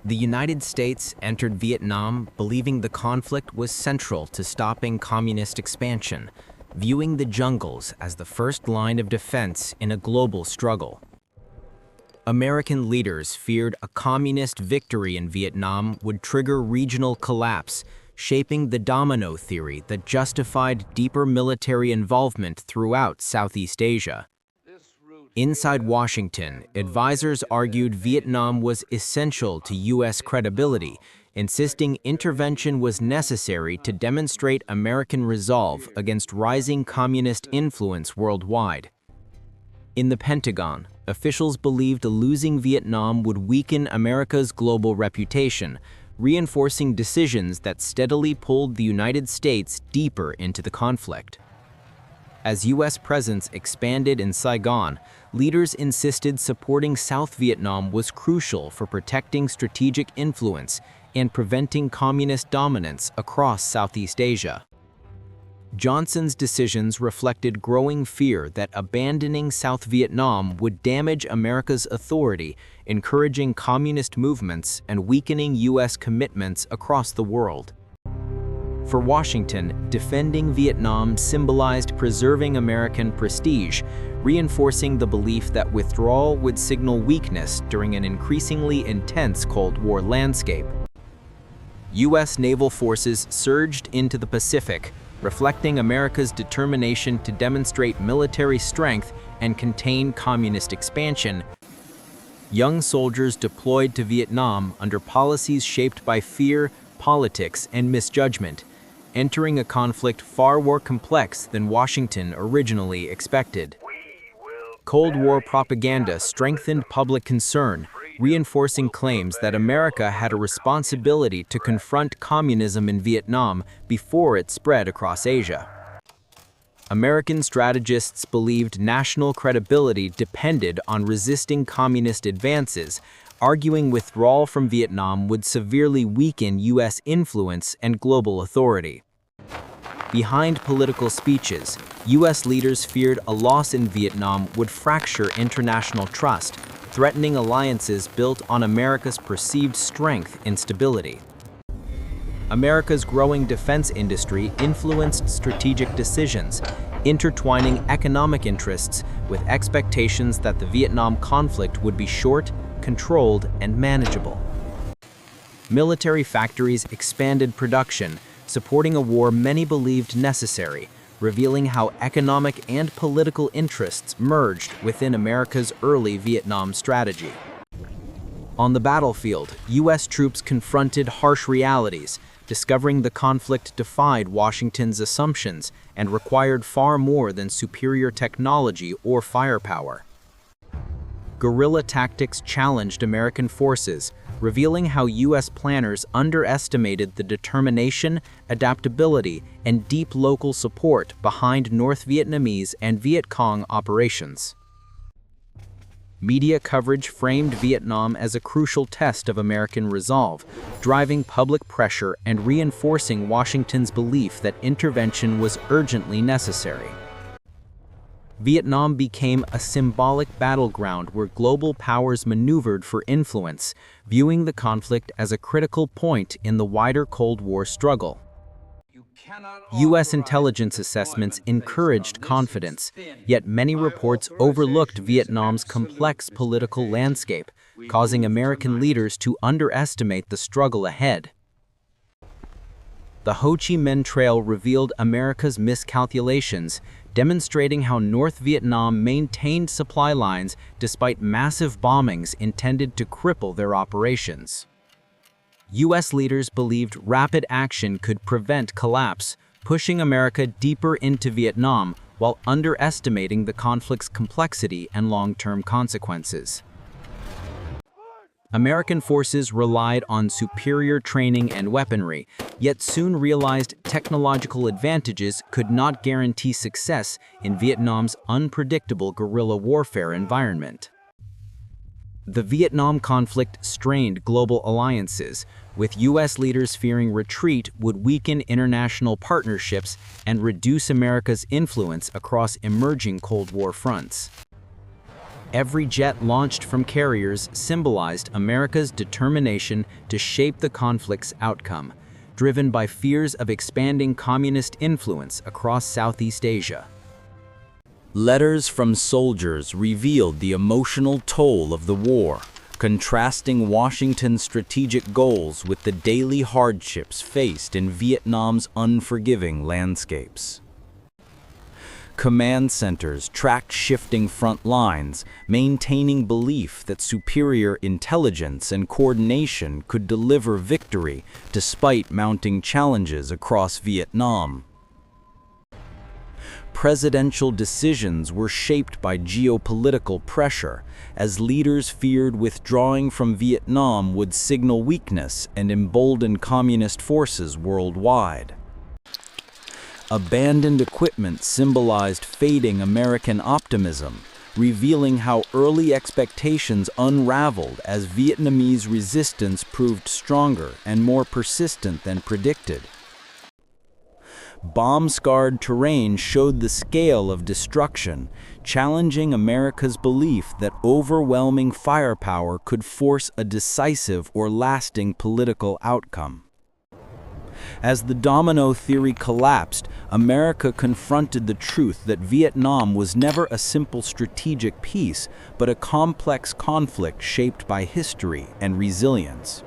The United States entered Vietnam believing the conflict was central to stopping communist expansion, viewing the jungles as the first line of defense in a global struggle. American leaders feared a communist victory in Vietnam would trigger regional collapse, shaping the domino theory that justified deeper military involvement throughout Southeast Asia. Inside Washington, advisors argued Vietnam was essential to U.S. credibility, insisting intervention was necessary to demonstrate American resolve against rising communist influence worldwide. In the Pentagon, officials believed losing Vietnam would weaken America's global reputation, reinforcing decisions that steadily pulled the United States deeper into the conflict. As U.S. presence expanded in Saigon, leaders insisted supporting South Vietnam was crucial for protecting strategic influence and preventing communist dominance across Southeast Asia. Johnson's decisions reflected growing fear that abandoning South Vietnam would damage America's authority, encouraging communist movements and weakening U.S. commitments across the world. For Washington, defending Vietnam symbolized preserving American prestige, reinforcing the belief that withdrawal would signal weakness during an increasingly intense Cold War landscape. U.S. naval forces surged into the Pacific, reflecting America's determination to demonstrate military strength and contain communist expansion. Young soldiers deployed to Vietnam under policies shaped by fear, politics, and misjudgment, entering a conflict far more complex than Washington originally expected. Cold War propaganda strengthened public concern, reinforcing claims that America had a responsibility to confront communism in Vietnam before it spread across Asia. American strategists believed national credibility depended on resisting communist advances, arguing withdrawal from Vietnam would severely weaken U.S. influence and global authority. Behind political speeches, U.S. leaders feared a loss in Vietnam would fracture international trust, threatening alliances built on America's perceived strength and stability. America's growing defense industry influenced strategic decisions, intertwining economic interests with expectations that the Vietnam conflict would be short, controlled, and manageable. Military factories expanded production, supporting a war many believed necessary, revealing how economic and political interests merged within America's early Vietnam strategy. On the battlefield, U.S. troops confronted harsh realities, discovering the conflict defied Washington's assumptions and required far more than superior technology or firepower. Guerrilla tactics challenged American forces, revealing how U.S. planners underestimated the determination, adaptability, and deep local support behind North Vietnamese and Viet Cong operations. Media coverage framed Vietnam as a crucial test of American resolve, driving public pressure and reinforcing Washington's belief that intervention was urgently necessary. Vietnam became a symbolic battleground where global powers maneuvered for influence, viewing the conflict as a critical point in the wider Cold War struggle. U.S. intelligence assessments encouraged confidence, yet many reports overlooked Vietnam's complex political landscape, causing American leaders to underestimate the struggle ahead. The Ho Chi Minh Trail revealed America's miscalculations, demonstrating how North Vietnam maintained supply lines despite massive bombings intended to cripple their operations. U.S. leaders believed rapid action could prevent collapse, pushing America deeper into Vietnam while underestimating the conflict's complexity and long-term consequences. American forces relied on superior training and weaponry, yet soon realized technological advantages could not guarantee success in Vietnam's unpredictable guerrilla warfare environment. The Vietnam conflict strained global alliances, with U.S. leaders fearing retreat would weaken international partnerships and reduce America's influence across emerging Cold War fronts. Every jet launched from carriers symbolized America's determination to shape the conflict's outcome, driven by fears of expanding communist influence across Southeast Asia. Letters from soldiers revealed the emotional toll of the war, contrasting Washington's strategic goals with the daily hardships faced in Vietnam's unforgiving landscapes. Command centers tracked shifting front lines, maintaining belief that superior intelligence and coordination could deliver victory despite mounting challenges across Vietnam. Presidential decisions were shaped by geopolitical pressure, as leaders feared withdrawing from Vietnam would signal weakness and embolden communist forces worldwide. Abandoned equipment symbolized fading American optimism, revealing how early expectations unraveled as Vietnamese resistance proved stronger and more persistent than predicted. Bomb-scarred terrain showed the scale of destruction, challenging America's belief that overwhelming firepower could force a decisive or lasting political outcome. As the domino theory collapsed, America confronted the truth that Vietnam was never a simple strategic peace, but a complex conflict shaped by history and resilience.